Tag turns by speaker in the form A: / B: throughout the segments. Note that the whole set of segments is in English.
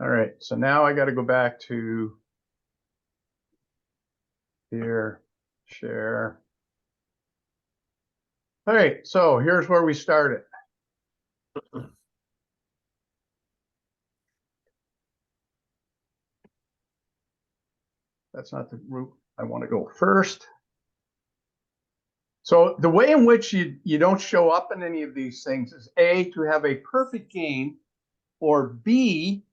A: All right, so now I got to go back to here, share. All right, so here's where we started. That's not the route I want to go first. So the way in which you don't show up in any of these things is A, to have a perfect game, or B,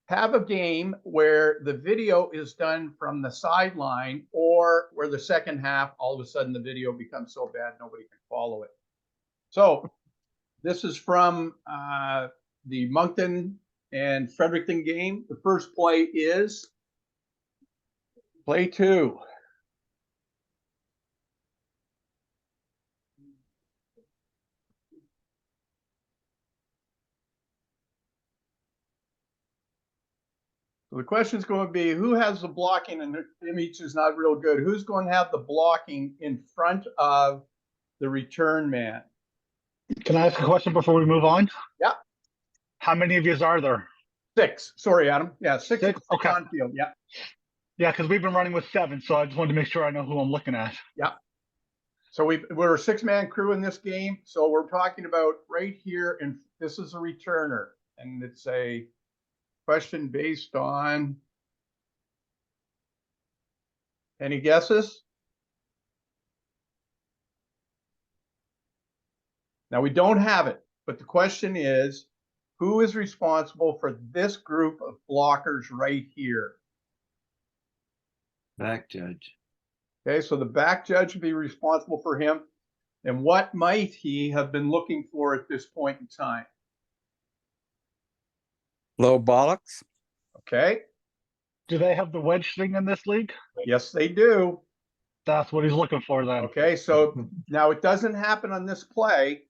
A: have a game where the video is done from the sideline, or where the second half, all of a sudden the video becomes so bad nobody can follow it. So this is from the Moncton and Fredericton game. The first play is play 2. So the question is going to be, who has the blocking? And the image is not real good. Who's going to have the blocking in front of the return man?
B: Can I ask a question before we move on?
A: Yeah.
B: How many of yous are there?
A: 6. Sorry, Adam. Yeah, 6
B: Okay.
A: on field. Yeah.
B: Yeah, because we've been running with 7, so I just wanted to make sure I know who I'm looking at.
A: Yeah. So we're a 6-man crew in this game. So we're talking about right here, and this is a returner, and it's a question based on any guesses? Now we don't have it, but the question is, who is responsible for this group of blockers right here?
C: Back judge.
A: Okay, so the back judge would be responsible for him. And what might he have been looking for at this point in time?
C: Low bollocks.
A: Okay.
B: Do they have the wedge thing in this league?
A: Yes, they do.
B: That's what he's looking for then.
A: Okay, so now it doesn't happen on this play,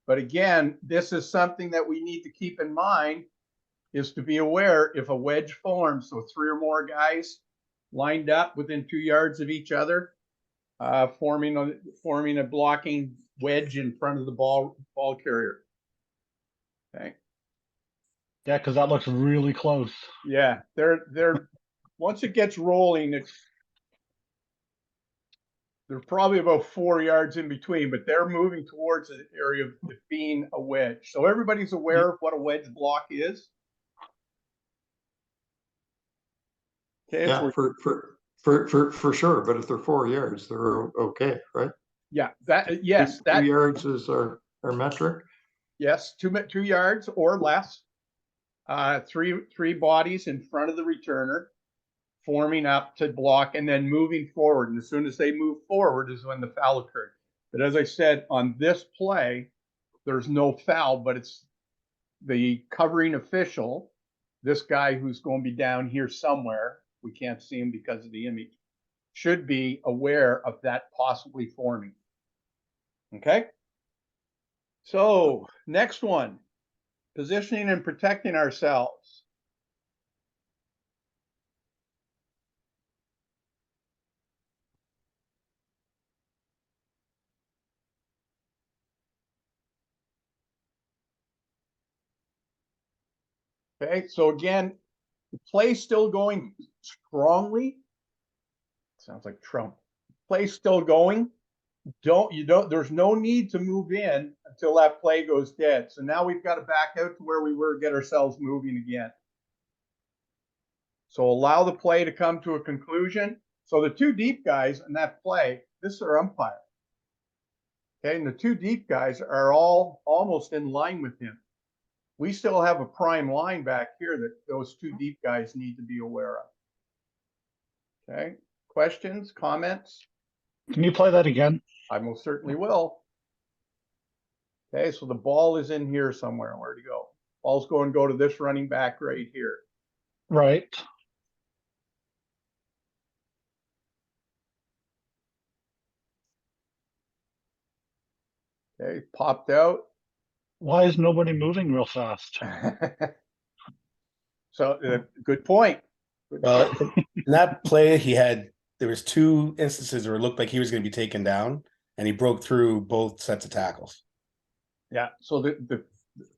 A: but again, this is something that we need to keep in mind, is to be aware if a wedge forms, so 3 or more guys lined up within 2 yards of each other, forming a blocking wedge in front of the ball carrier. Okay.
B: Yeah, because that looks really close.
A: Yeah, they're once it gets rolling, they're probably about 4 yards in between, but they're moving towards the area of it being a wedge. So everybody's aware of what a wedge block is. Okay.
D: Yeah, for sure. But if they're 4 yards, they're okay, right?
A: Yeah. Yes.
D: 2 yards is our metric.
A: Yes. 2 yards or less. Three bodies in front of the returner, forming up to block and then moving forward. And as soon as they move forward is when the foul occurred. But as I said, on this play, there's no foul, but it's the covering official, this guy who's going to be down here somewhere, we can't see him because of the image, should be aware of that possibly forming. Okay. So next one, positioning and protecting ourselves. Okay, so again, the play's still going strongly. Sounds like Trump. Play's still going. There's no need to move in until that play goes dead. So now we've got to back out to where we were, get ourselves moving again. So allow the play to come to a conclusion. So the 2 deep guys in that play, this is our umpire. Okay, and the 2 deep guys are all almost in line with him. We still have a prime line back here that those 2 deep guys need to be aware of. Okay, questions, comments?
B: Can you play that again?
A: I most certainly will. Okay, so the ball is in here somewhere. Where'd he go? Ball's going to go to this running back right here.
B: Right.
A: Okay, popped out.
B: Why is nobody moving real fast?
A: So good point.
E: Well, in that play, there was 2 instances where it looked like he was going to be taken down, and he broke through both sets of tackles.
A: Yeah. So the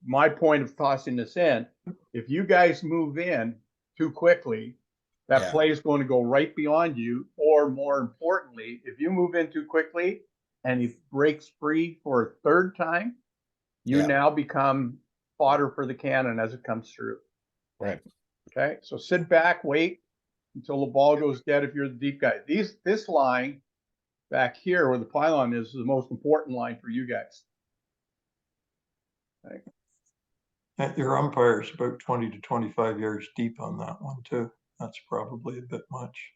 A: my point of tossing this in, if you guys move in too quickly, that
E: Yeah.
A: play is going to go right beyond you. Or more importantly, if you move in too quickly and he breaks free for a third time, you
E: Yeah.
A: now become fodder for the cannon as it comes through.
E: Right.
A: Okay, so sit back, wait until the ball goes dead if you're the deep guy. This line back here where the pylon is the most important line for you guys. Okay.
D: Your umpire's about 20 to 25 yards deep on that one too. That's probably a bit much.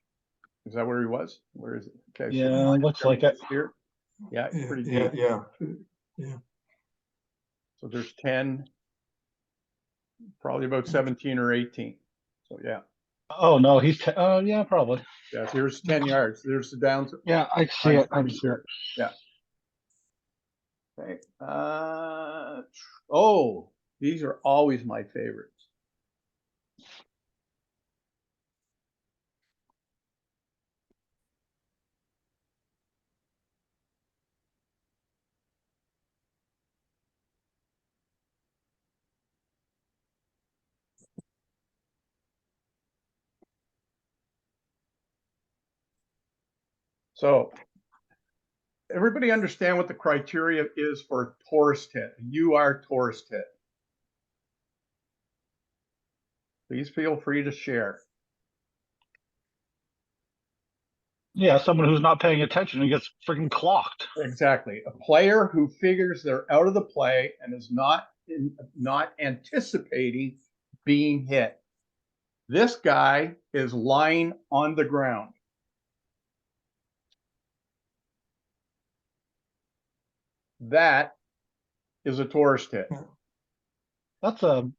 A: Is that where he was? Where is it? Okay,
B: Yeah, looks like it.
A: here. Yeah,
D: Yeah,
A: pretty
D: yeah,
A: deep.
D: yeah.
A: So there's 10, probably about 17 or 18. So yeah.
B: Oh no, he's yeah, probably.
A: Yeah, so here's 10 yards. There's the down.
B: Yeah, I see it. I see it.
A: Yeah. Okay. Oh, these are always my favorites. So everybody understand what the criteria is for a tourist hit. You are tourist hit. Please feel free to share.
B: Yeah, someone who's not paying attention and gets freaking clocked.
A: Exactly. A player who figures they're out of the play and is not anticipating being hit. This guy is lying on the ground. That is a tourist hit.
B: That's a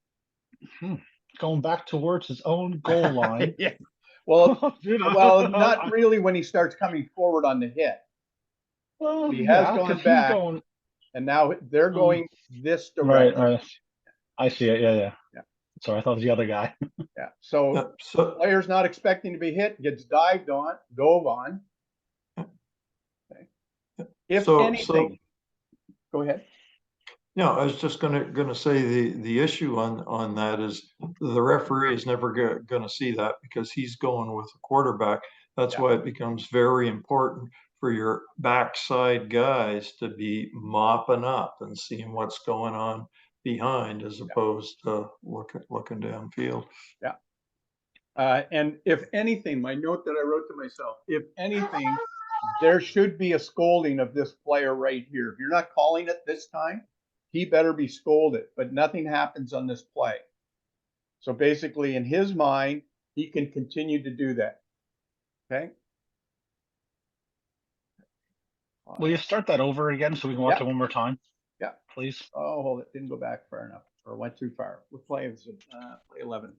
B: going back towards his own goal line.
A: Yeah. Well,
B: You know?
A: well, not really when he starts coming forward on the hit.
B: Well,
A: He has
B: yeah,
A: gone
B: 'cause he's
A: back,
B: going
A: and now they're going this
B: right.
A: direction.
B: Right. I see it. Yeah, yeah.
A: Yeah.
B: Sorry, I thought it was the other guy.
A: Yeah. So
D: So
A: player's not expecting to be hit, gets dove on. Okay. If anything, go ahead.
D: no, I was just gonna say the issue on that is the referee is never gonna see that because he's going with a quarterback. That's
A: Yeah.
D: why it becomes very important for your backside guys to be mopping up and seeing what's going on behind as opposed to looking downfield.
A: Yeah. And if anything, my note that I wrote to myself, if anything, there should be a scolding of this player right here. If you're not calling it this time, he better be scolded, but nothing happens on this play. So basically, in his mind, he can continue to do that. Okay.
B: Will you start that over again so we can watch it one more time?
A: Yeah.
B: Please.
A: Oh, hold it. Didn't go back far enough or went too far. What play is it? Play 11.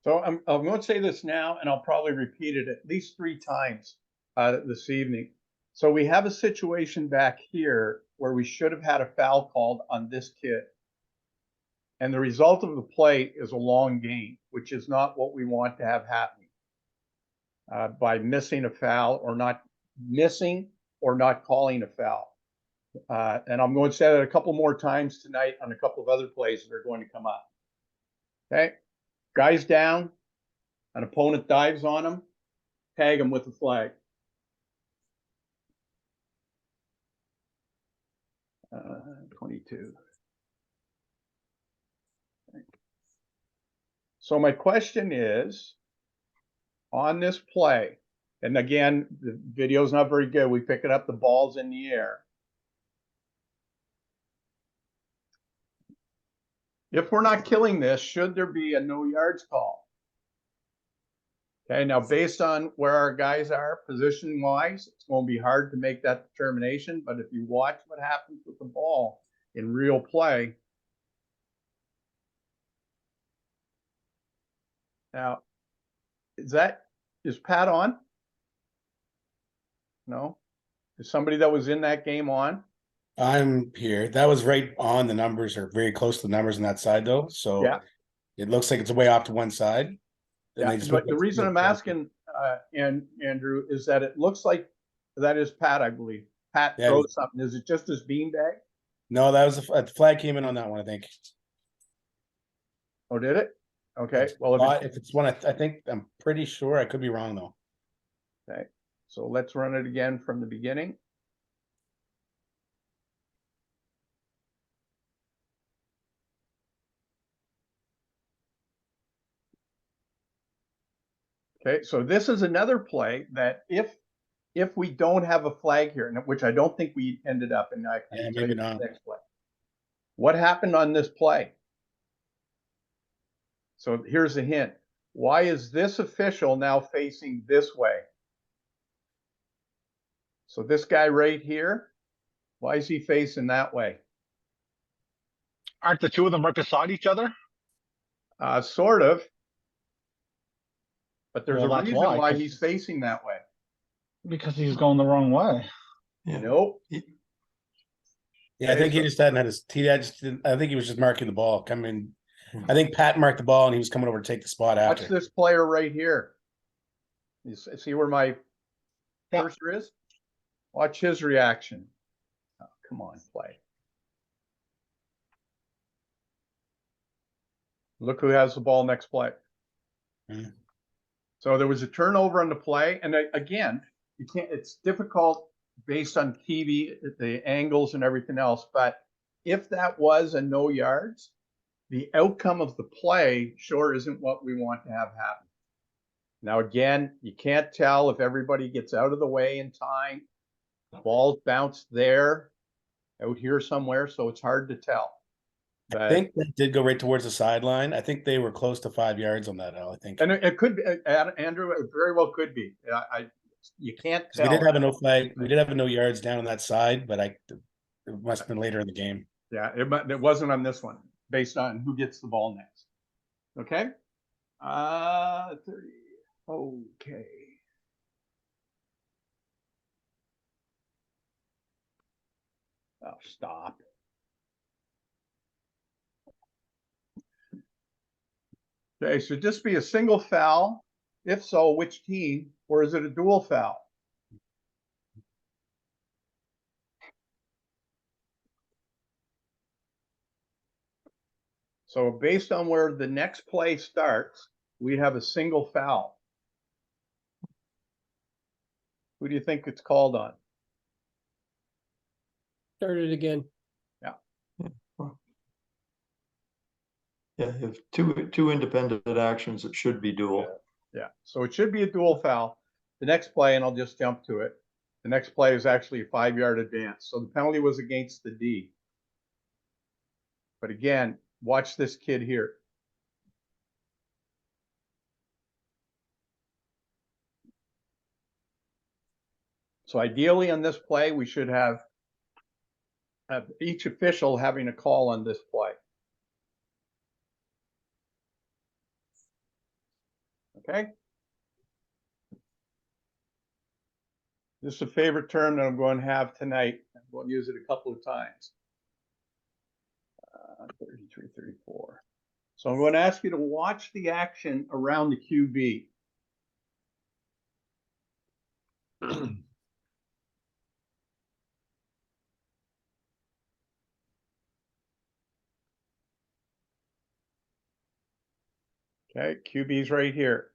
A: So I'm going to say this now, and I'll probably repeat it at least 3 times this evening. So we have a situation back here where we should have had a foul called on this kid. And the result of the play is a long gain, which is not what we want to have happening by missing a foul or not missing or not calling a foul. And I'm going to say that a couple more times tonight on a couple of other plays that are going to come up. Okay. Guys down, an opponent dives on him, tag him with the flag. 22. So my question is, on this play, and again, the video's not very good. We pick it up, the ball's in the air. If we're not killing this, should there be a no yards call? Okay, now based on where our guys are position wise, it's going to be hard to make that determination. But if you watch what happens with the ball in real play, now is Pat on? No? Is somebody that was in that game on?
E: I'm here. That was right on the numbers or very close to the numbers on that side though. So
A: Yeah.
E: it looks like it's way off to one side. And
A: Yeah,
E: they just
A: but the reason I'm asking, Andrew, is that it looks like that is Pat, I believe. Pat
E: Yeah.
A: throws something. Is it just his beanbag?
E: No, that was a flag came in on that one, I think.
A: Oh, did it? Okay, well,
E: If it's one, I think I'm pretty sure. I could be wrong though.
A: okay, so let's run it again from the beginning. Okay, so this is another play that if we don't have a flag here, which I don't think we ended up in, I
E: Yeah,
A: can tell
E: maybe
A: you the
E: not.
A: next play. What happened on this play? So here's a hint. Why is this official now facing this way? So this guy right here, why is he facing that way?
B: Aren't the two of them right beside each other?
A: Sort of. But there's
B: Well,
A: a
B: that's
A: reason
B: why,
A: why
B: 'cause-
A: he's facing that way.
B: Because he's going the wrong way.
D: Yeah.
A: Nope.
E: Yeah, I think he just hadn't had his I think he was just marking the ball. Coming, I think Pat marked the ball and he was coming over to take the spot
A: Watch
E: after.
A: this player right here. You see where my
B: Yeah.
A: cursor is? Watch his reaction. Oh, come on, play. Look who has the ball next play.
E: Mhm.
A: So there was a turnover on the play, and again, you can't. It's difficult based on TV, the angles and everything else. But if that was a no yards, the outcome of the play sure isn't what we want to have happen. Now, again, you can't tell if everybody gets out of the way in time. Balls bounce there, out here somewhere, so it's hard to tell. But,
E: I think they did go right towards the sideline. I think they were close to 5 yards on that, Al, I think.
A: and it could be, Andrew, it very well could be. You can't
E: 'Cause we
A: tell.
E: did have a no flag. We did have a no yards down on that side, but it must have been later in the game.
A: Yeah, it wasn't on this one, based on who gets the ball next. Okay? 30. Okay. Oh, stop. Okay, should this be a single foul? If so, which team? Or is it a dual foul? So based on where the next play starts, we have a single foul. Who do you think it's called on?
F: Start it again.
D: Yeah, if two independent actions, it should be dual.
A: Yeah, so it should be a dual foul. The next play, and I'll just jump to it. The next play is actually a 5-yard advance. So the penalty was against the D. But again, watch this kid here. So ideally on this play, we should have each official having a call on this play. Okay? This is a favorite term that I'm going to have tonight. I'm going to use it a couple of times. 33, 34. So I'm going to ask you to watch the action around the QB. Okay, QB's right here.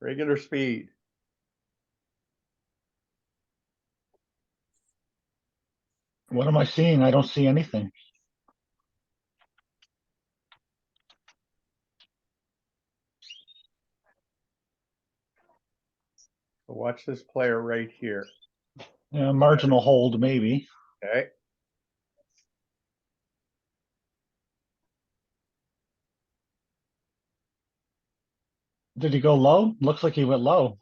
A: Regular speed.
B: What am I seeing? I don't see anything.
A: So watch this player right here.
B: Yeah, marginal hold, maybe.
A: Okay.
B: Did he go low? Looks like he went low.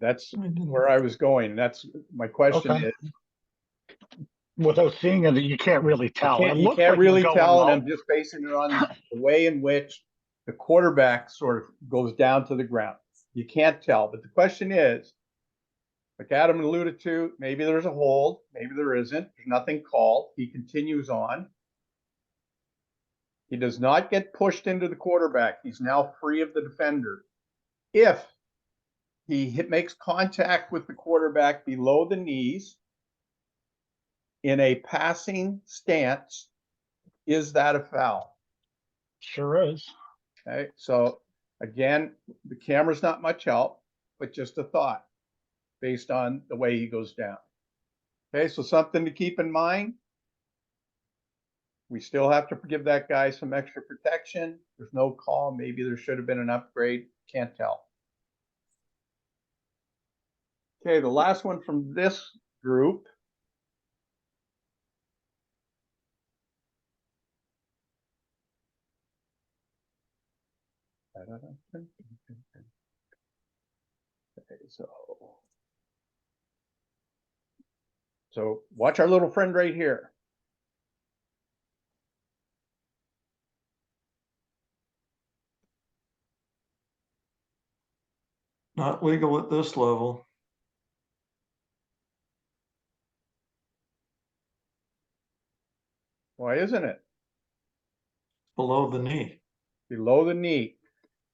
A: That's where I was going. That's my question
B: Okay.
A: is.
B: Without seeing it, you can't really tell. It
A: You
B: looks
A: can't
B: like he was
A: really
B: going
A: tell, and
B: low.
A: I'm just basing it on the way in which the quarterback sort of goes down to the ground. You can't tell, but the question is, like Adam alluded to, maybe there's a hold, maybe there isn't. There's nothing called. He continues on. He does not get pushed into the quarterback. He's now free of the defender. If he makes contact with the quarterback below the knees in a passing stance, is that a foul?
B: Sure is.
A: Okay, so again, the camera's not much help, but just a thought based on the way he goes down. Okay, so something to keep in mind. We still have to give that guy some extra protection. There's no call. Maybe there should have been an upgrade. Can't tell. Okay, the last one from this group. Okay, so watch our little friend right here.
D: Not legal at this level.
A: Why isn't it?
D: Below the knee.
A: Below the knee.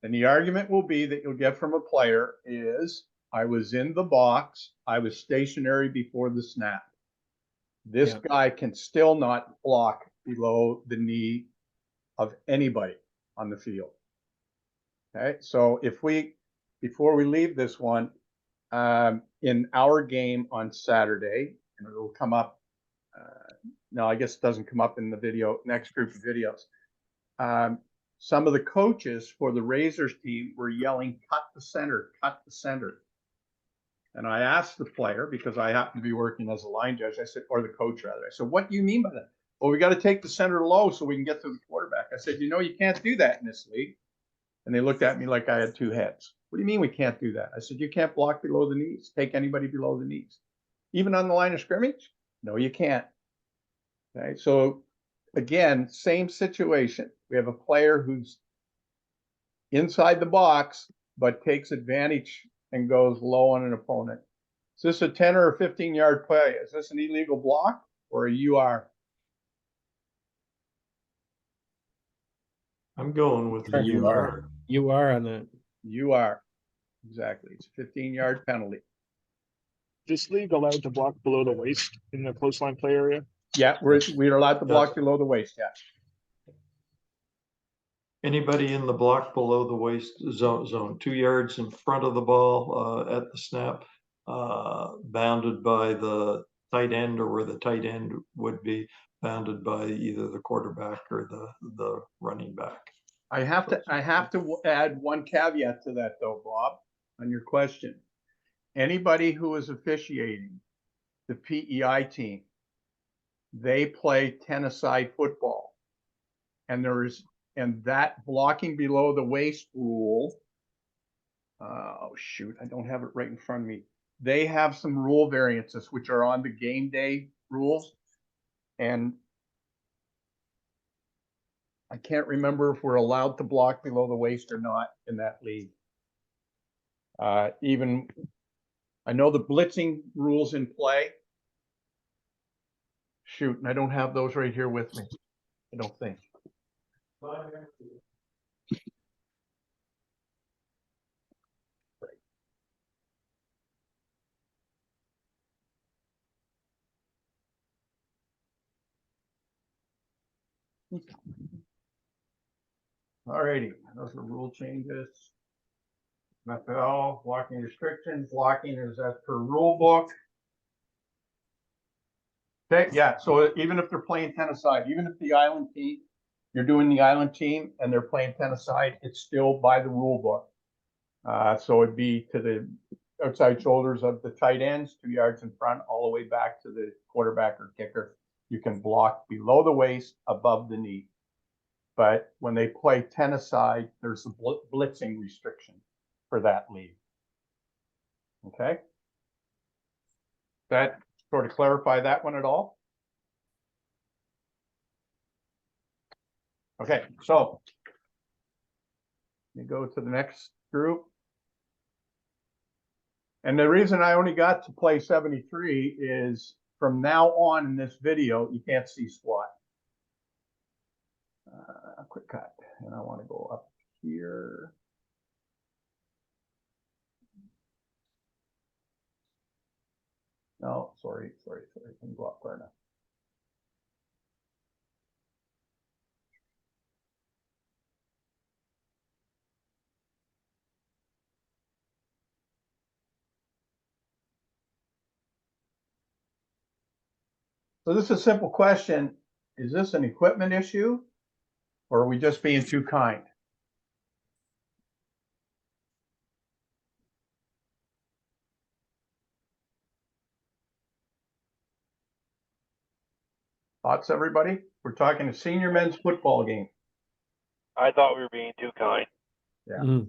A: And the argument will be that you'll get from a player is, I was in the box, I was stationary before the snap. This guy can still not block below the knee of anybody on the field. Okay, so before we leave this one, in our game on Saturday, and it'll come up, no, I guess it doesn't come up in the video, next group of videos. Some of the coaches for the Razors team were yelling, cut the center, cut the center. And I asked the player, because I happen to be working as a line judge, I said, or the coach rather, I said, what do you mean by that? Well, we got to take the center low so we can get to the quarterback. I said, you can't do that in this league. And they looked at me like I had two heads. What do you mean we can't do that? I said, you can't block below the knees, take anybody below the knees. Even on the line of scrimmage? No, you can't. Okay, so again, same situation. We have a player who's inside the box, but takes advantage and goes low on an opponent. Is this a 10 or a 15-yard play? Is this an illegal block or a UR?
D: I'm going with the
E: You
D: UR.
F: You are on that.
A: UR. Exactly. It's a 15-yard penalty.
G: This league allowed to block below the waist in the close line play area?
A: Yeah, we're allowed to block below the waist. Yeah.
D: Anybody in the block below the waist zone, 2 yards in front of the ball at the snap, bounded by the tight end, or where the tight end would be bounded by either the quarterback or the running back.
A: I have to add one caveat to that though, Bob, on your question. Anybody who is officiating the PEI team, they play 10-a-side football. And that blocking below the waist rule, oh shoot, I don't have it right in front of me. They have some rule variances which are on the game day rules. And I can't remember if we're allowed to block below the waist or not in that league. Even, I know the blitzing rules in play. Shoot, and I don't have those right here with me. I don't think. All righty, those are rule changes. NFL, blocking restrictions, blocking is as per rule book. Okay, yeah, so even if they're playing 10-a-side, even if the island team, you're doing the island team and they're playing 10-a-side, it's still by the rule book. So it'd be to the outside shoulders of the tight ends, 2 yards in front, all the way back to the quarterback or kicker. You can block below the waist, above the knee. But when they play 10-a-side, there's a blitzing restriction for that league. Okay? That sort of clarify that one at all? Okay, so you go to the next group. And the reason I only got to play 73 is from now on in this video, you can't see squat. Quick cut, and I want to go up here. No, sorry. Let me go up far enough. So this is a simple question. Is this an equipment issue, or are we just being too kind? Thoughts, everybody? We're talking a senior men's football game.
F: I thought we were being too kind.
C: Mm.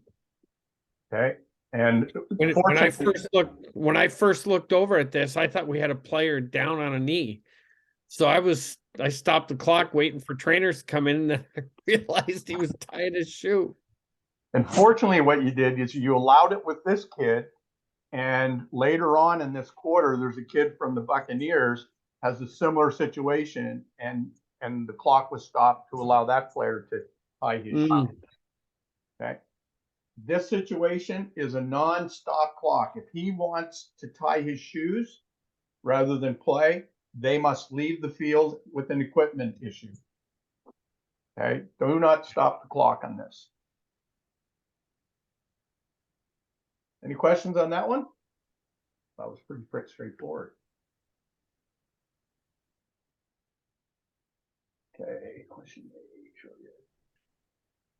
A: Okay, and
H: When I
A: fortunately,
H: when I first looked over at this, I thought we had a player down on a knee. So I stopped the clock waiting for trainers to come in, and then I realized he was tying his shoe.
A: and fortunately, what you did is you allowed it with this kid, and later on in this quarter, there's a kid from the Buccaneers has a similar situation, and the clock was stopped to allow that player to tie his shoe.
H: Mm.
A: Okay. This situation is a non-stop clock. If he wants to tie his shoes rather than play, they must leave the field with an equipment issue. Okay, do not stop the clock on this. Any questions on that one? That was pretty straightforward. Okay, question A.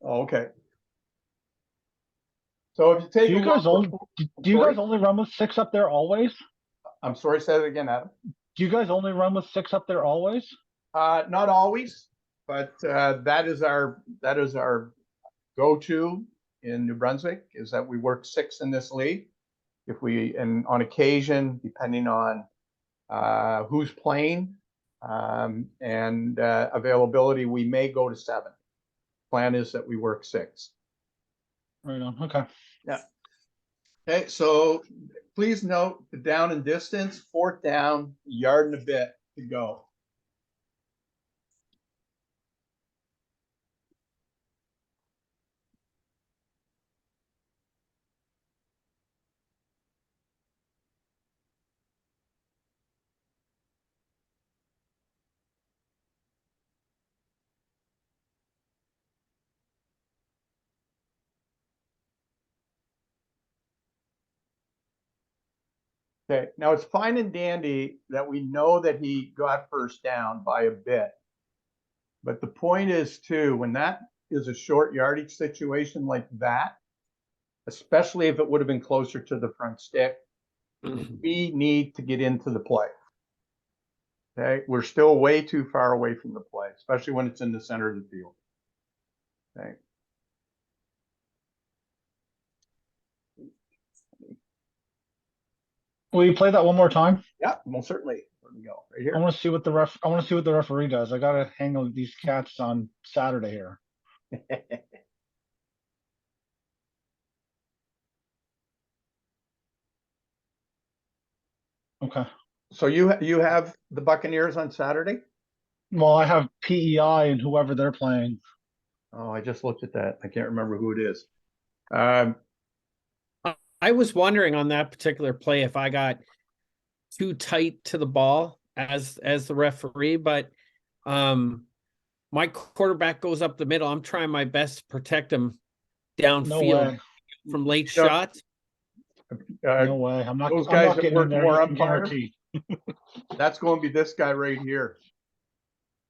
A: Oh, okay. So if you take
B: Do you
A: a
B: guys
A: look-
B: only run with 6 up there always?
A: I'm sorry, say that again, Adam.
B: Do you guys only run with 6 up there always?
A: Not always, but that is our go-to in New Brunswick, is that we work 6 in this league. If we, and on occasion, depending on who's playing and availability, we may go to 7. Plan is that we work 6.
B: Right on. Okay.
A: Okay, so please note the down and distance, 4th down, yard and a bit to go. Okay, now it's fine and dandy that we know that he got first down by a bit. But the point is too, when that is a short yardage situation like that, especially if it would have been closer to the front stick, we need to get into the play. Okay, we're still way too far away from the play, especially when it's in the center of the field. Okay.
B: Will you play that one more time?
A: Yeah, most certainly. Where do we go? Right
B: I
A: here.
B: want to see what the referee does. I gotta hang on these cats on Saturday here. Okay.
A: So you have the Buccaneers on Saturday?
B: Well, I have PEI and whoever they're playing.
A: Oh, I just looked at that. I can't remember who it is.
H: I was wondering on that particular play if I got too tight to the ball as the referee, but my quarterback goes up the middle. I'm trying my best to protect him
B: No
H: downfield
B: way.
H: from late
A: No.
H: shots.
B: No way. I'm not.
A: those
B: I'm
A: guys
B: not
A: that
B: getting
A: work
B: in there.
A: more
B: You can
A: umpire?
B: guarantee.
A: That's going to be this guy right here.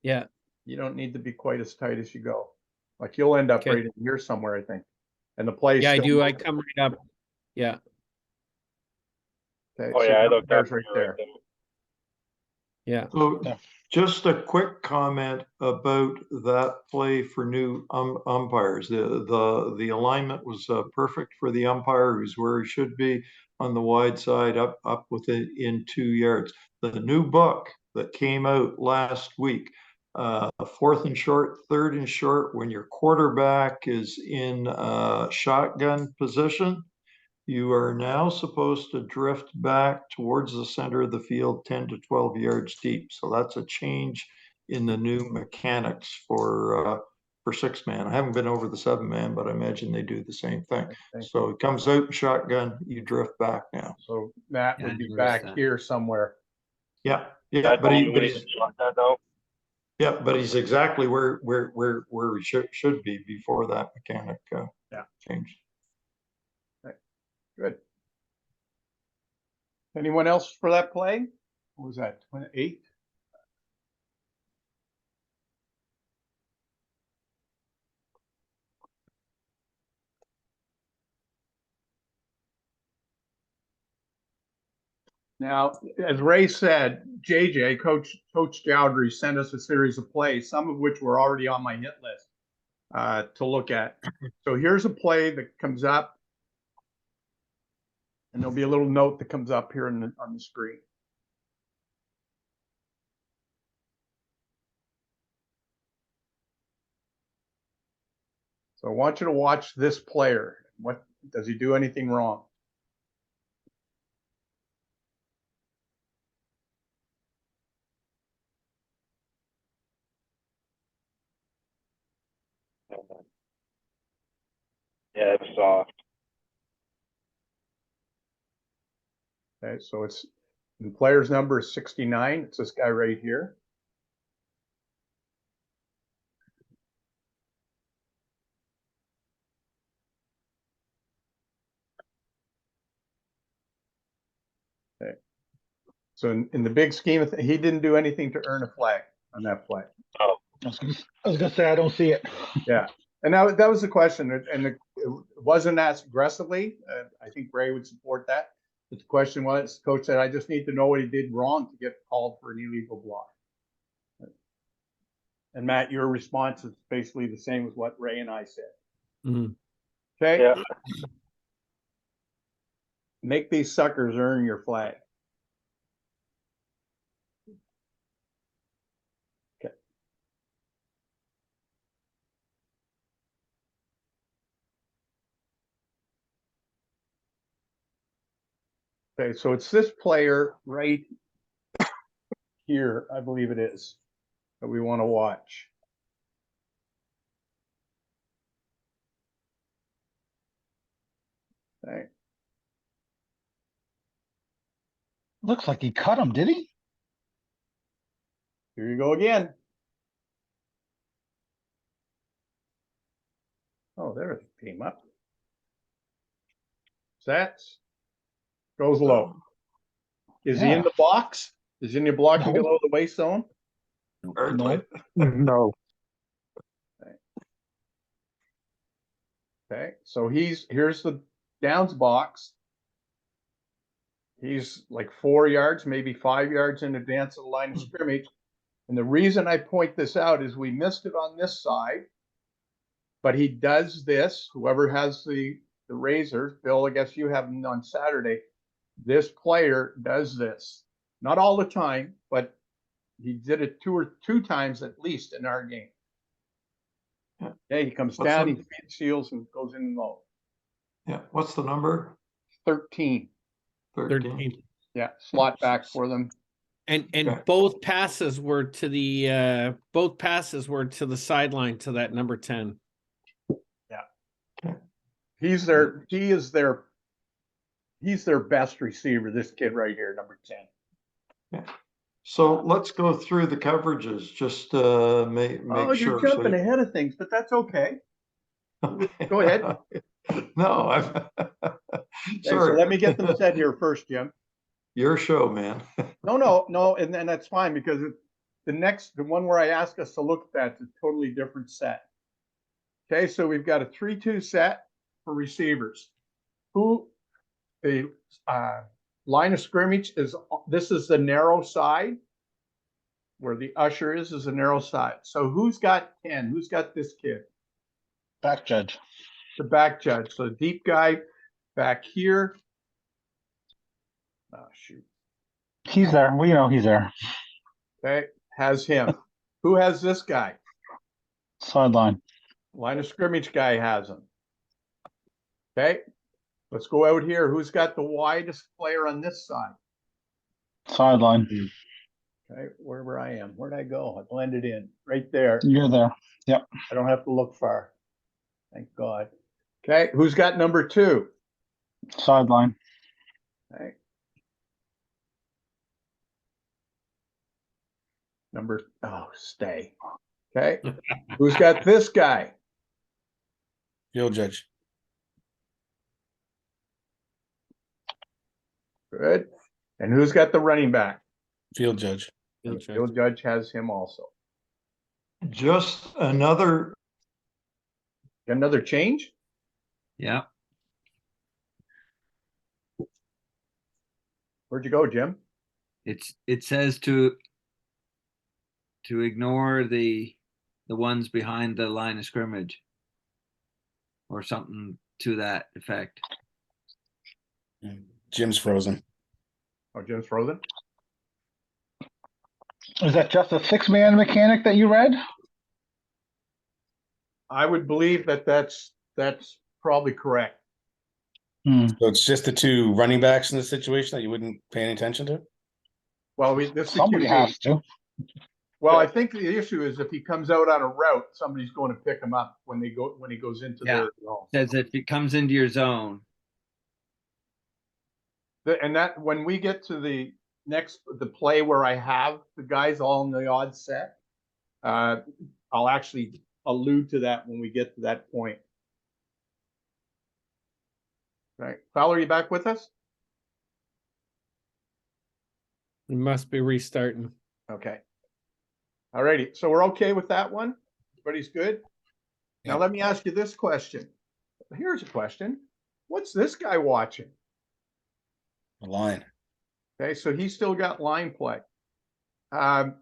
H: Yeah.
A: You don't need to be quite as tight as you go. Like you'll end up
H: Okay.
A: right in here somewhere, I think. And the play.
H: Yeah, I do. I come right up. Yeah.
A: Okay,
F: Oh
A: so
F: yeah, I
A: the
F: looked up
A: umpire's right there.
H: Yeah.
D: So
B: Yeah.
D: just a quick comment about that play for new umpires. The alignment was perfect for the umpire, who's where he should be on the wide side, up within 2 yards. The new book that came out last week, 4th and short, 3rd and short, when your quarterback is in shotgun position, You are now supposed to drift back towards the center of the field 10 to 12 yards deep. So that's a change in the new mechanics for 6-man. I haven't been over the 7-man, but I imagine they do the same thing.
A: Okay.
D: So it comes out in shotgun, you drift back now.
A: So Matt
C: Yeah,
A: would
C: I
A: be
C: noticed
A: back
C: that.
A: here somewhere.
D: Yeah, yeah,
F: That's
D: but
F: only
D: he,
F: when
D: but
F: he's
D: he's,
F: shot that though.
D: yeah, but he's exactly where he should be before that mechanic changed.
A: Good. Anyone else for that play? What was that, 28? Now, as Ray said, JJ, Coach Jowdry sent us a series of plays, some of which were already on my hit list to look at. So here's a play that comes up, and there'll be a little note that comes up here on the screen. So I want you to watch this player. What does he do anything wrong?
F: Yeah, it was soft.
A: Okay, so it's the player's number is 69. It's this guy right here. Okay. So in the big scheme of things, he didn't do anything to earn a flag on that play.
F: Oh,
B: I was gonna say, I don't see it.
A: Yeah. And that was the question. And it wasn't asked aggressively. I think Ray would support that. But the question was, coach said, I just need to know what he did wrong to get called for an illegal block. And Matt, your response is basically the same as what Ray and I said.
H: Mhm.
A: Okay.
F: yeah.
A: Make these suckers earn your flag. Okay. Okay, so it's this player right here, I believe it is, that we want to watch. Okay.
B: Looks like he cut him, did he?
A: Here you go again. Oh, there it came up. Sets. Goes low. Is he in
B: Yeah.
A: the box? Is he in your blocking
B: No.
A: below the waist zone?
D: Hardly.
G: No.
A: Okay, so here's the downs box. He's like 4 yards, maybe 5 yards in advance of the line of scrimmage. And the reason I point this out is we missed it on this side, but he does this. Whoever has the razors, Bill, I guess you have them on Saturday. This player does this. Not all the time, but he did it two times at least in our game.
D: Yeah.
A: Okay, he comes
D: What's
A: down,
D: the-
A: he seals and goes in low.
D: Yeah, what's the number?
A: 13.
E: 13.
A: Yeah, slot back for them.
H: And
D: Okay.
H: both passes were to the sideline to that number 10.
A: He's their best receiver, this kid right here, number 10.
D: So let's go through the coverages, just make
A: Oh,
D: sure.
A: you're jumping ahead of things, but that's okay. Go ahead.
D: No, I'm
A: Okay, so
D: sorry.
A: let me get them set here first, Jim.
D: Your show, man.
A: No, and that's fine because the one where I ask us to look at that's a totally different set. Okay, so we've got a 3-2 set for receivers. The line of scrimmage this is the narrow side. Where the usher is a narrow side. So who's got 10? Who's got this kid?
B: Back judge.
A: The back judge. So deep guy back here. Oh, shoot.
B: He's there. We know he's there.
A: Okay, has him. Who has this guy?
B: Sideline.
A: Line of scrimmage guy has him. Okay, Let's go out here. Who's got the widest player on this side?
B: Sideline.
A: Okay, wherever I am. Where'd I go? I blended in right there.
B: You're there.
A: I don't have to look far. Thank God. Okay, who's got number 2?
B: Sideline.
A: Okay. Stay. Okay, who's got this guy?
E: Field judge.
A: Good. And who's got the running back?
E: Field judge.
A: And the field judge has him also.
D: Just another,
A: Got another change?
C: Yeah.
A: Where'd you go, Jim?
C: It says to ignore the ones behind the line of scrimmage. Or something to that effect.
E: Jim's frozen.
A: Oh, Jim's frozen?
B: Is that just a 6-man mechanic that you read?
A: I would believe that that's probably correct.
B: Hmm.
E: So it's just the 2 running backs in this situation that you wouldn't pay any attention to?
A: Well, this is
B: Somebody
A: QB.
B: has to.
A: Well, I think the issue is if he comes out on a route, somebody's going to pick him up when he goes into
C: Yeah.
A: their zone.
C: Says if it comes into your zone.
A: And that when we get to the play where I have the guys all in the odd set, I'll actually allude to that when we get to that point. Right, Fowler, are you back with us?
H: You must be restarting.
A: Okay. Alrighty, so we're okay with that one. Everybody's good. Now
E: Yep.
A: let me ask you this question. Here's a question. What's this guy watching?
E: The line.
A: Okay, so he's still got line play. How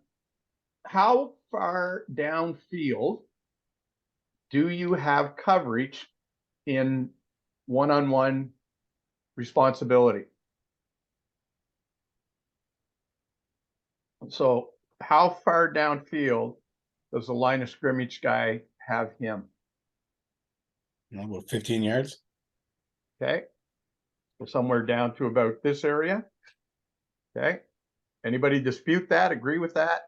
A: far downfield do you have coverage in one-on-one responsibility? So how far downfield does the line of scrimmage guy have him?
E: About 15 yards.
A: Okay, so somewhere down to about this area. Okay, anybody dispute that? Agree with that?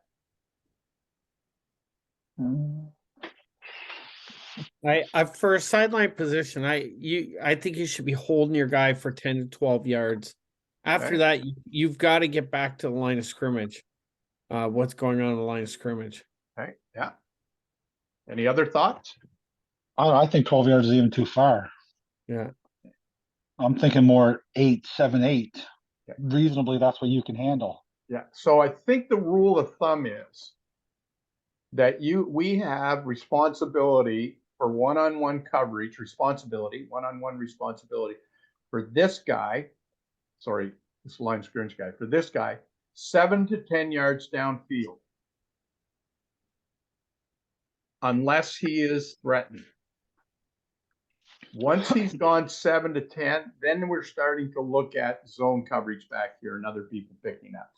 H: I for a sideline position, I think you should be holding your guy for 10 to 12 yards. After
A: Okay.
H: that, you've got to get back to the line of scrimmage. What's going on in the line of scrimmage?
A: Okay, yeah. Any other thoughts?
B: I think 12 yards is even too far.
H: Yeah.
B: I'm thinking more 8, 7, 8.
A: Okay.
B: Reasonably, that's what you can handle.
A: Yeah, so I think the rule of thumb is that we have responsibility for one-on-one coverage, one-on-one responsibility for this guy, this line scrimmage guy, for this guy, 7 to 10 yards downfield. Unless he is threatened. Once he's gone 7 to 10, then we're starting to look at zone coverage back here and other people picking up.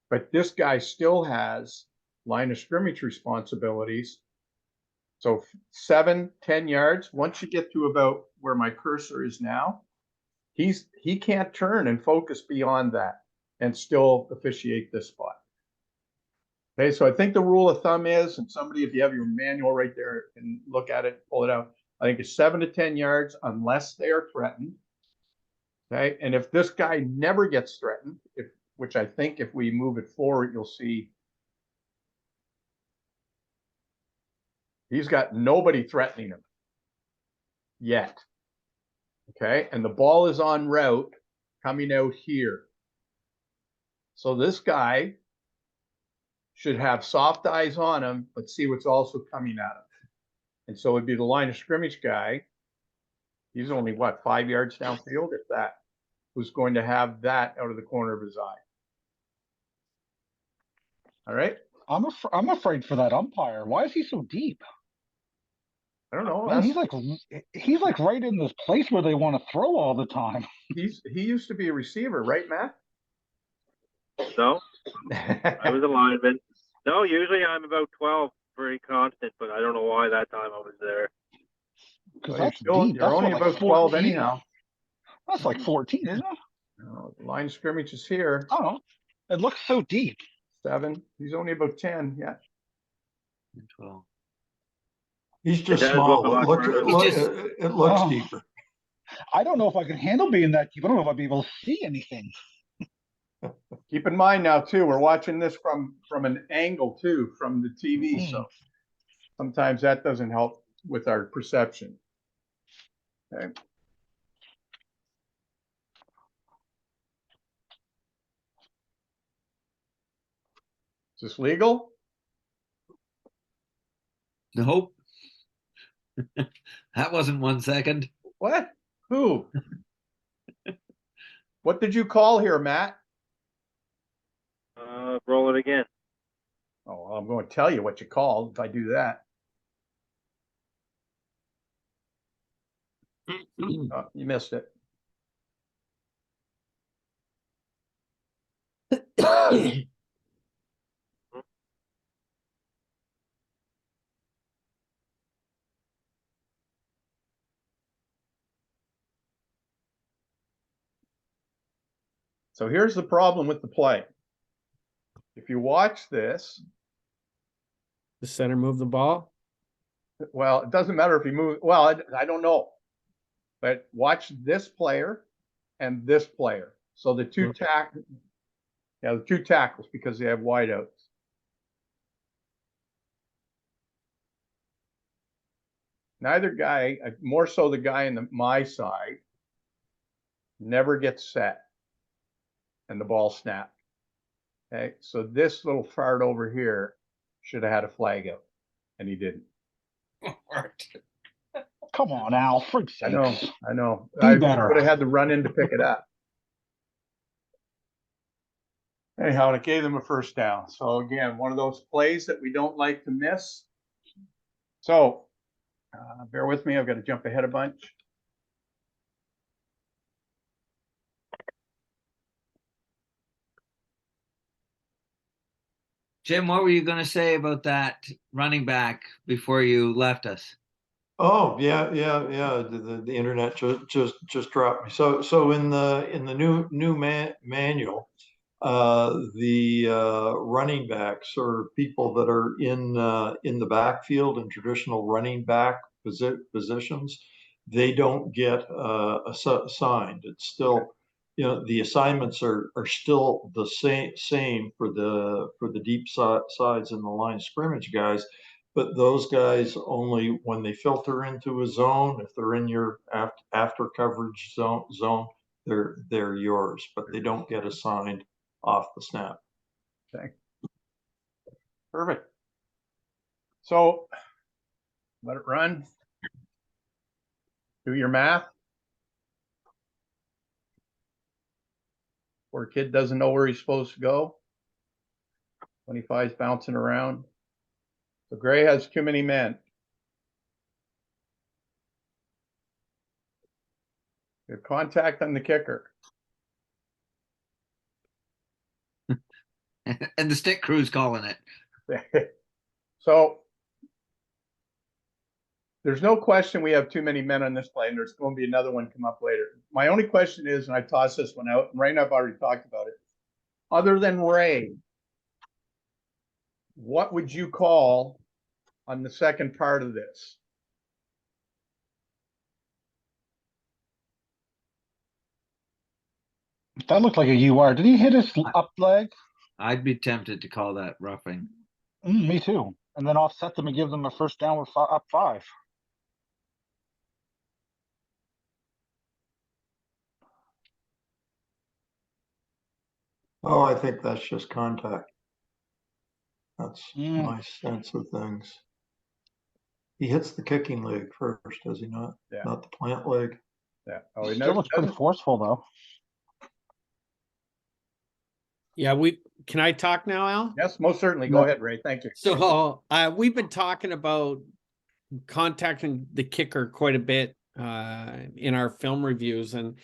A: But this guy still has line of scrimmage responsibilities. So 7, 10 yards. Once you get to about where my cursor is now, he can't turn and focus beyond that and still officiate this spot. Okay, so I think the rule of thumb is, and somebody, if you have your manual right there and look at it, pull it out, I think it's 7 to 10 yards unless they are threatened. Okay, and if this guy never gets threatened, which I think if we move it forward, you'll see he's got nobody threatening him yet. Okay, and the ball is en route coming out here. So this guy should have soft eyes on him, but see what's also coming at him. And so it'd be the line of scrimmage guy. He's only, what, 5 yards downfield, if that, who's going to have that out of the corner of his eye. All right?
B: I'm afraid for that umpire. Why is he so deep?
A: I don't know.
B: Man, he's like right in this place where they want to throw all the time.
A: He used to be a receiver, right, Matt?
F: No, I was a lineman. No, usually I'm about 12, pretty constant, but I don't know why that time I was there.
B: Because
A: Well,
B: that's deep.
A: you're only
B: That's
A: about
B: like
A: 12
B: 14.
A: anyhow.
B: That's like 14, isn't it?
A: No, the line of scrimmage is here,
B: Oh, it looks so deep.
A: 7. He's only about 10, yeah.
C: 12.
D: He's just
F: does
D: small.
F: look a lot further.
D: It looks
B: Oh.
D: deeper.
B: I don't know if I can handle being that deep. I don't know if I'd be able to see anything.
A: Keep in mind now too, we're watching this from an angle too, from the TV, so sometimes that doesn't help with our perception. Okay. Is this legal?
C: Nope. That wasn't 1 second.
A: What? Who? What did you call here, Matt?
F: Roll it again.
A: Oh, well, I'm going to tell you what you called if I do that. Oh, you missed it. So here's the problem with the play. If you watch this,
H: The center move the ball.
A: well, it doesn't matter if he moves. Well, I don't know. But watch this player and this player. So the two the two tackles because they have wideouts. Neither guy, more so the guy in my side, never gets set and the ball snapped. Okay, so this little fart over here should have had a flag out, and he didn't.
B: Come on, Al. For
A: I know,
B: sakes.
A: I know.
B: Be
A: I
B: better.
A: would have had to run in to pick it up. Anyhow, and it gave them a first down. So again, one of those plays that we don't like to miss. So bear with me. I've got to jump ahead a bunch.
C: Jim, what were you going to say about that running back before you left us?
D: Oh, yeah. The internet just dropped me. So in the new manual, the running backs or people that are in the backfield in traditional running back positions, they don't get assigned. It's still, the assignments are still the same for the deep sides and the line scrimmage guys. But those guys only when they filter into a zone, if they're in your after coverage zone, they're yours, but they don't get assigned off the snap.
A: Okay. Perfect. So let it run. Do your math. Poor kid doesn't know where he's supposed to go. 25's bouncing around. So Gray has too many men. Good contact on the kicker.
C: And the stick crew's calling it.
A: So there's no question we have too many men on this play, and there's going to be another one come up later. My only question is, and I tossed this one out, and Ray and I've already talked about it. Other than Ray, what would you call on the second part of this?
B: That looked like a UR. Did he hit his up leg?
C: I'd be tempted to call that roughing.
B: Me too. And then offset them and give them a first down with up 5.
D: Oh, I think that's just contact. That's
B: Mm.
D: my sense of things. He hits the kicking leg first, does he not?
A: Yeah.
D: Not the plant leg.
A: Yeah. Oh, he
B: Still looks pretty forceful though.
H: Yeah, can I talk now, Al?
A: Yes, most certainly. Go ahead, Ray. Thank you.
H: So we've been talking about contacting the kicker quite a bit in our film reviews, and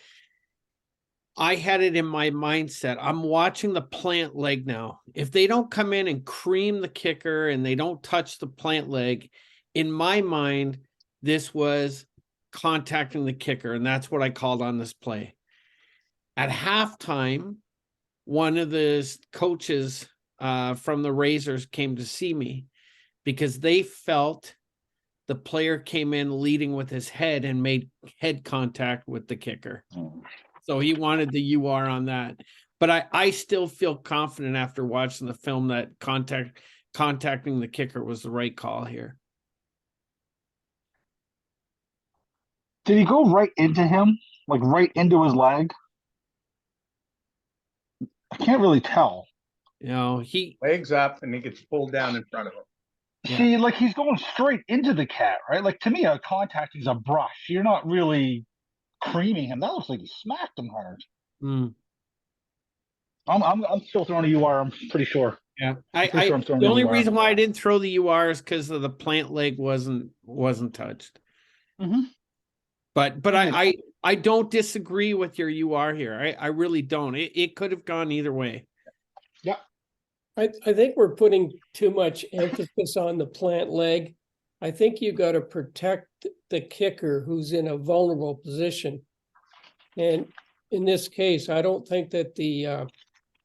H: I had it in my mindset. I'm watching the plant leg now. If they don't come in and cream the kicker and they don't touch the plant leg, in my mind, this was contacting the kicker, and that's what I called on this play. At halftime, one of the coaches from the Razors came to see me because they felt the player came in leading with his head and made head contact with the kicker. So he wanted the UR on that. But I still feel confident after watching the film that contacting the kicker was the right call here.
B: Did he go right into him? Like right into his leg? I can't really tell.
H: You know, he
A: Legs up and he gets pulled down in front of him.
H: Yeah.
B: See, like he's going straight into the cat, right? Like to me, a contact is a brush. You're not really creaming him. That looks like he smacked him hard.
H: mm,
B: I'm still throwing a UR. I'm pretty sure.
H: yeah.
B: pretty sure I'm throwing
H: The
B: a
H: only
B: UR.
H: reason why I didn't throw the UR is because of the plant leg wasn't touched.
B: Mhm.
H: But
B: Yeah.
H: I don't disagree with your UR here. I really don't. It could have gone either way.
I: I think we're putting too much emphasis on the plant leg. I think you got to protect the kicker who's in a vulnerable position. And in this case, I don't think that the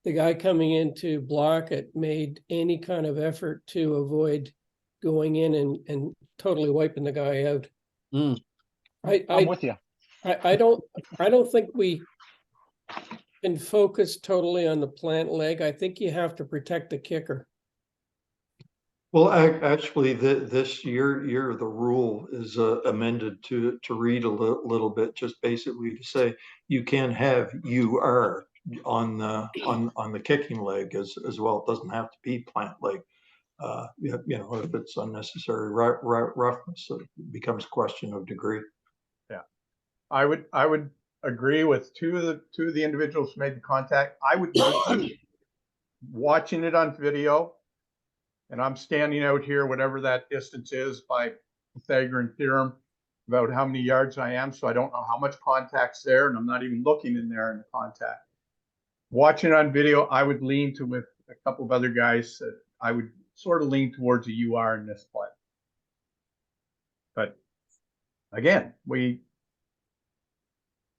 I: guy coming in to block it made any kind of effort to avoid going in and totally wiping the guy out.
H: Mm.
B: I'm with you.
I: I don't think we can focus totally on the plant leg. I think you have to protect the kicker.
D: Well, actually, this year, the rule is amended to read a little bit, just basically to say you can have UR on the kicking leg as well. It doesn't have to be plant leg. You know, if it's unnecessary roughness, it becomes a question of degree.
A: Yeah, I would agree with two of the individuals who made the contact. I would watching it on video, and I'm standing out here, whatever that distance is by Pythagorean theorem, about how many yards I am. So I don't know how much contact's there, and I'm not even looking in there in the contact. Watching it on video, I would lean to, with a couple of other guys, I would sort of lean towards a UR in this play. But again,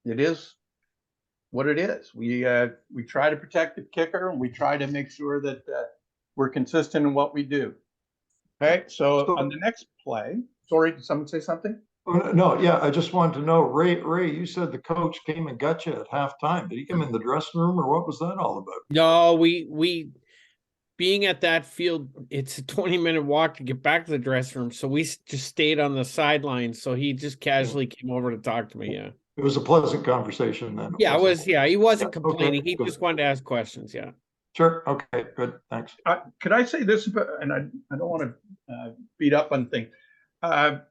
A: it is what it is. We try to protect the kicker, and we try to make sure that we're consistent in what we do. Okay, so on the next play, sorry, did someone say something?
D: Oh, no, yeah, I just wanted to know, Ray, you said the coach came and got you at halftime. Did he come in the dressing room, or what was that all about?
H: No, we being at that field, it's a 20-minute walk to get back to the dressing room. So we just stayed on the sidelines. So he just casually came over to talk to me. Yeah.
D: It was a pleasant conversation then.
H: Yeah, it was. Yeah, he wasn't
D: Yeah,
H: complaining.
D: okay,
H: He
D: good.
H: just wanted to ask questions. Yeah.
D: Sure. Okay. Good. Thanks.
A: Could I say this, and I don't want to beat up on things. I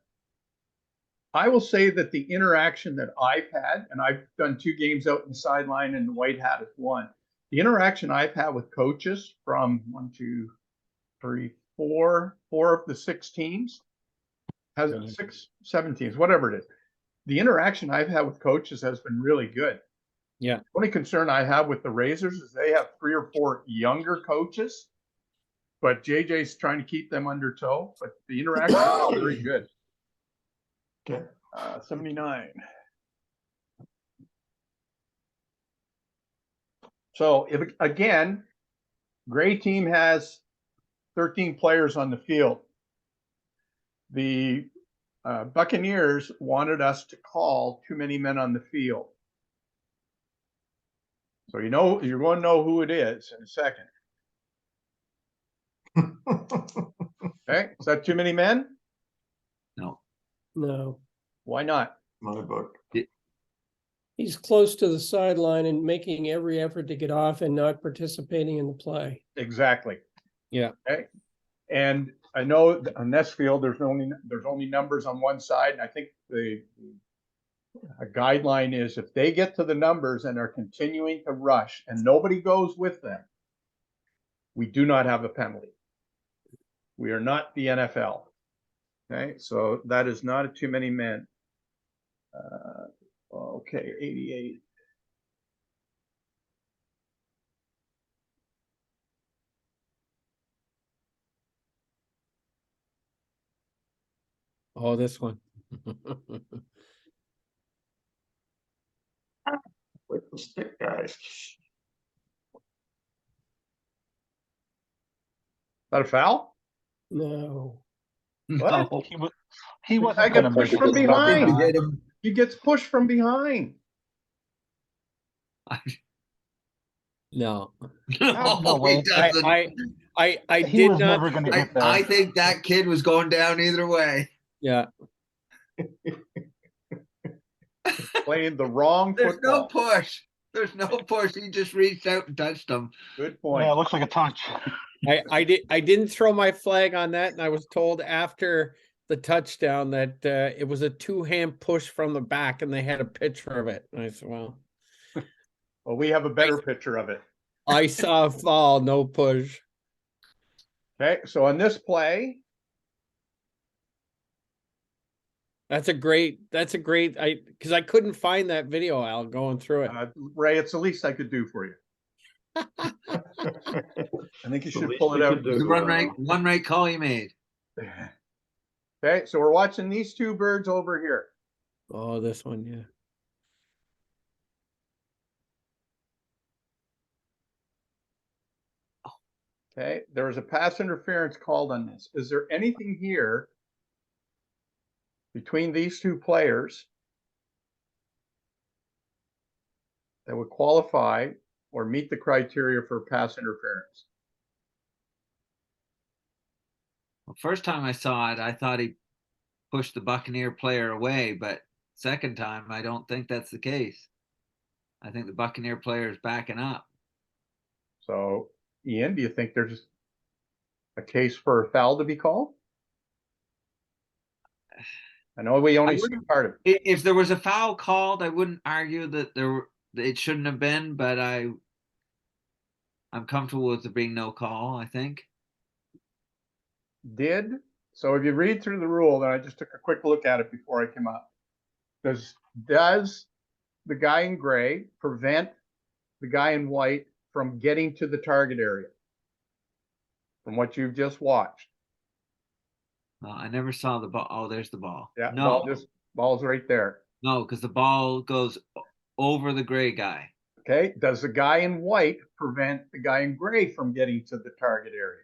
A: will say that the interaction that I've had, and I've done 2 games out in the sideline, and the White Hat is one. The interaction I've had with coaches from 1, 2, 3, 4 of the 6 teams, has 6, 7 teams, whatever it is. The interaction I've had with coaches has been really good.
H: Yeah.
A: The only concern I have with the Razors is they have 3 or 4 younger coaches, but JJ's trying to keep them under tow. But the interaction is very good.
D: Okay.
A: 79. So if again, gray team has 13 players on the field. The Buccaneers wanted us to call too many men on the field. So you know, you're going to know who it is in a second. Okay, is that too many men?
C: No.
I: No,
A: Why not?
D: My book.
I: he's close to the sideline and making every effort to get off and not participating in the play.
A: Exactly.
H: Yeah.
A: Okay. And I know on this field, there's only numbers on one side. And I think a guideline is if they get to the numbers and are continuing to rush and nobody goes with them, we do not have a penalty. We are not the NFL. Okay. So that is not too many men. Okay. 88.
H: Oh, this one.
D: With the stick guys.
A: That a foul?
I: No.
A: What?
C: No.
B: He
A: I
B: wasn't
A: got
B: gonna
A: pushed
B: make
A: from
B: it.
A: behind.
C: Hit him.
A: He gets pushed from behind.
H: No,
B: No
C: No,
B: way.
C: he doesn't.
H: I
B: He
H: did
B: was
H: not.
B: never gonna
C: I,
B: get there.
C: I think that kid was going down either way.
H: Yeah,
A: Playing the wrong
C: There's no
A: football.
C: push. There's no push. He just reached out and touched him.
A: Good
B: Yeah,
A: point.
B: it looks like a touch.
H: I didn't throw my flag on that, and I was told after the touchdown that it was a two-hand push from the back, and they had a picture of it. And I said, "Well,
A: Well, we have a better picture of it.
H: I saw a fall, no push."
A: Okay, so on this play,
H: That's a great. Because I couldn't find that video, Al, going through it.
A: Ray, it's the least I could do for you. I think you
D: The
A: should
D: least
A: pull it
D: we
A: out.
D: could do.
C: One right call you made.
A: Okay, so we're watching these two birds over here.
H: Oh, this one, yeah.
A: Okay, there was a pass interference called on this. Is there anything here between these two players that would qualify or meet the criteria for pass interference?
C: Well, first time I saw it, I thought he pushed the Buccaneer player away, but second time, I don't think that's the case. I think the Buccaneer player is backing up.
A: So, Ian, do you think there's a case for a foul to be called? I know we only see part of it.
C: If there was a foul called, I wouldn't argue that it shouldn't have been, but I'm comfortable with there being no call, I think.
A: So if you read through the rule, then I just took a quick look at it before I came up. Does the guy in gray prevent the guy in white from getting to the target area? From what you've just watched.
C: I never saw the ball. Oh, there's the ball.
A: Yeah,
C: No,
A: ball's right there.
C: no, because the ball goes over the gray guy.
A: Okay, does the guy in white prevent the guy in gray from getting to the target area?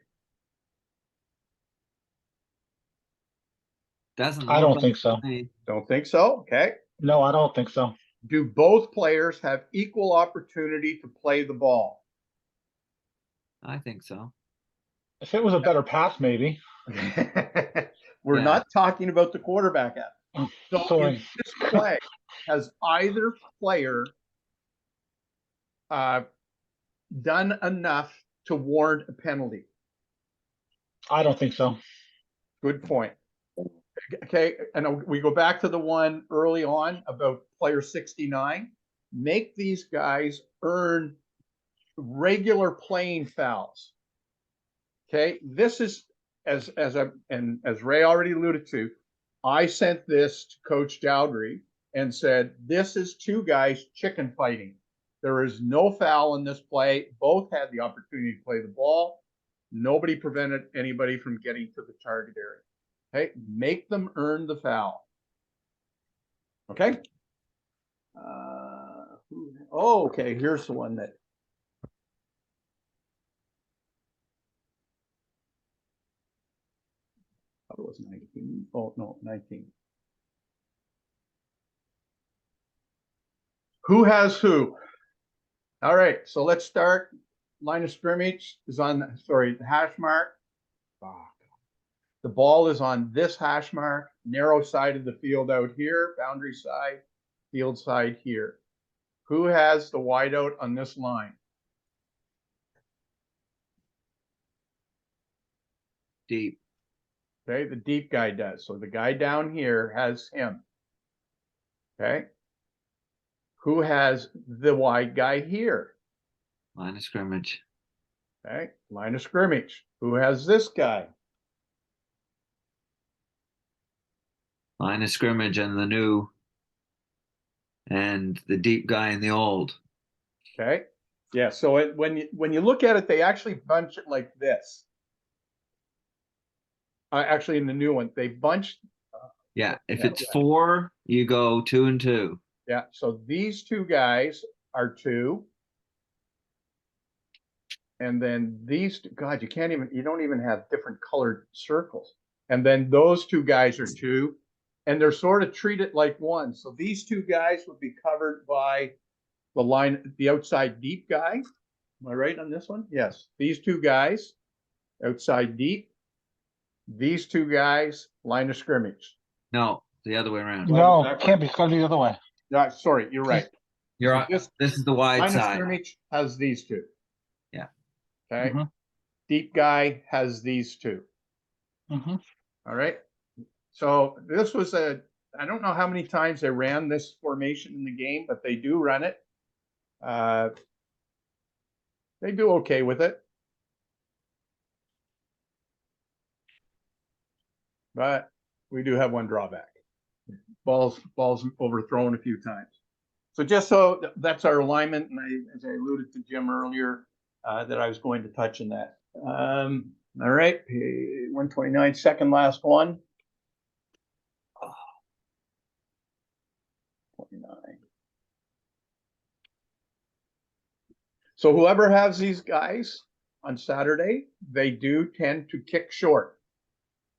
C: Doesn't
B: I
C: look
B: don't
C: like
B: think so.
C: me.
A: Don't think so? Okay.
B: No, I don't think so.
A: Do both players have equal opportunity to play the ball?
C: I think so.
B: If it was a better pass, maybe.
A: We're
C: Yeah.
A: not talking about the quarterback at.
B: Oh,
A: So in
B: sorry.
A: this play, has either player done enough to warrant a penalty?
B: I don't think so.
A: Good point. Okay, and we go back to the one early on about player 69. Make these guys earn regular playing fouls. Okay, this is as Ray already alluded to, I sent this to Coach Dowdry and said, this is two guys chicken fighting. There is no foul in this play. Both had the opportunity to play the ball. Nobody prevented anybody from getting to the target area. Okay, make them earn the foul. Okay. Okay, here's the one that. It was 19. Oh, no, 19. Who has who? All right, so let's start. Line of scrimmage is on, the hash mark. The ball is on this hash mark, narrow side of the field out here, boundary side, field side here. Who has the wideout on this line?
C: Deep.
A: Okay, the deep guy does. So the guy down here has him. Okay. Who has the wide guy here?
C: Line of scrimmage.
A: Okay, line of scrimmage. Who has this guy?
C: Line of scrimmage and the new and the deep guy in the old.
A: Okay. Yeah, so when you look at it, they actually bunch it like this. Actually, in the new one, they bunched.
C: Yeah, if it's 4, you go 2 and 2.
A: Yeah, so these two guys are 2. And then these, God, you don't even have different colored circles. And then those 2 guys are 2, and they're sort of treated like one. So these 2 guys would be covered by the outside deep guy. Am I right on this one? Yes. These 2 guys, outside deep. These 2 guys, line of scrimmage.
C: No, the other way around.
B: No,
A: backward?
B: can't be cut the other way.
A: Sorry, you're right.
C: You're
A: So
C: on,
A: this
C: this is the wide
A: line of
C: side.
A: scrimmage has these 2.
C: Yeah.
A: Okay.
B: Mhm.
A: Deep guy has these 2.
B: Mhm.
A: All right. So this was I don't know how many times they ran this formation in the game, but they do run it. They do okay with it. But we do have one drawback. Balls overthrown a few times. So just so that's our alignment, and as I alluded to Jim earlier, that I was going to touch on that. All right, 129, second last one. 29. So whoever has these guys on Saturday, they do tend to kick short.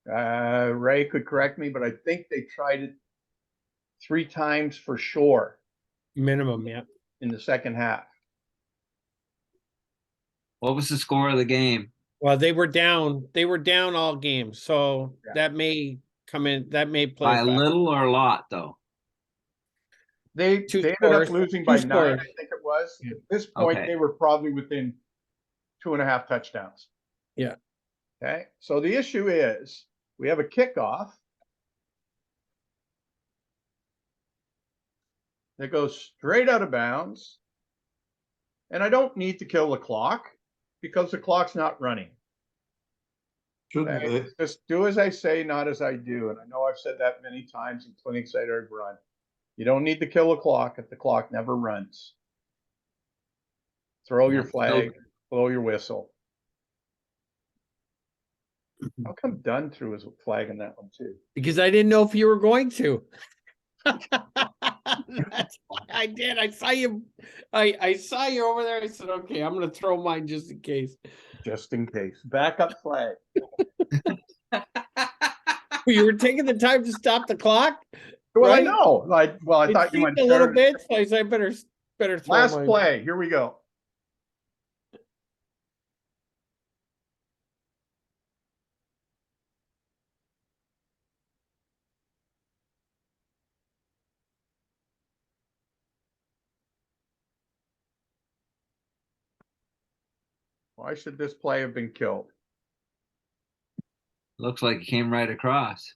A: Ray could correct me, but I think they tried it 3 times for sure
H: Minimum, yeah.
A: in the second half.
C: What was the score of the game?
H: Well, they were down all games, so
A: Yeah.
H: that may come in, that may play
C: By
H: a
C: a
H: factor.
C: little or a lot, though?
A: They
H: 2
A: ended
H: scores,
A: up losing
H: 2
A: by 9,
H: scores.
A: I think it was. At this point,
C: Okay.
A: they were probably within 2.5 touchdowns.
H: Yeah.
A: Okay. So the issue is we have a kickoff that goes straight out of bounds. And I don't need to kill the clock because the clock's not running.
D: Shouldn't
A: Okay?
D: they?
A: Just do as I say, not as I do. And I know I've said that many times in clinics that I've run. You don't need to kill the clock if the clock never runs. Throw your
C: Yeah,
A: flag, blow your whistle. How come Dunn threw his flag in that one too?
H: Because I didn't know if you were going to. That's why I did. I saw you. I saw you over there. I said, okay, I'm gonna throw mine just in case.
A: Just in case. Backup flag.
H: You were taking the time to stop the clock.
A: Well,
H: Right?
A: I know. I
H: It
A: thought you
H: seemed
A: might
H: a little
A: start-
H: bit, so I said, better throw
A: Last
H: mine.
A: play. Here we go. Why should this play have been killed?
C: Looks like it came right across.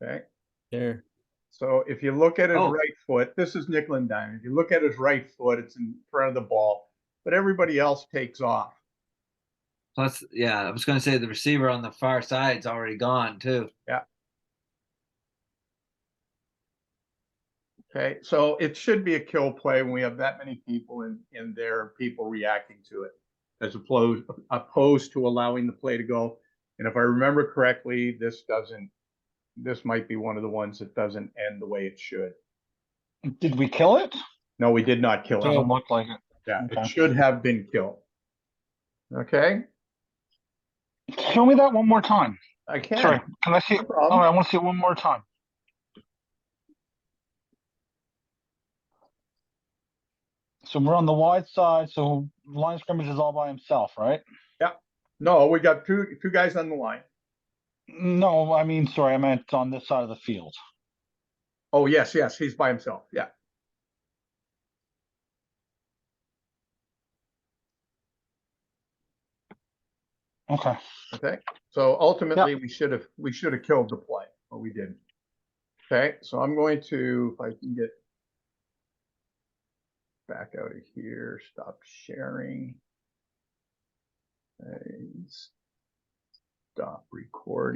A: Okay.
H: There.
A: So if you look at his
C: Oh.
A: right foot, this is nickel and dime. If you look at his right foot, it's in front of the ball, but everybody else takes off.
C: Plus, yeah, I was going to say the receiver on the far side's already gone too.
A: Okay. So it should be a kill play when we have that many people in there, people reacting to it, as opposed to allowing the play to go. And if I remember correctly, this might be one of the ones that doesn't end the way it should.
B: Did we kill it?
A: No, we did not kill it.
B: Doesn't look like it.
A: Yeah,
B: Okay.
A: it should have been killed. Okay,
B: Show me that one more time.
A: I can.
B: Sorry, can I see
A: No
B: it?
A: problem.
B: Oh, I want to see it one more time. So we're on the wide side, so line of scrimmage is all by himself, right?
A: No, we got two guys on the line.
B: No, I mean, sorry, I meant on this side of the field.
A: Oh, yes, he's by himself. Yeah.
B: Okay.
A: Okay. So ultimately, we should have killed the play, but we didn't. Okay. So I'm going to, if I can get back out of here, stop sharing. And stop recording.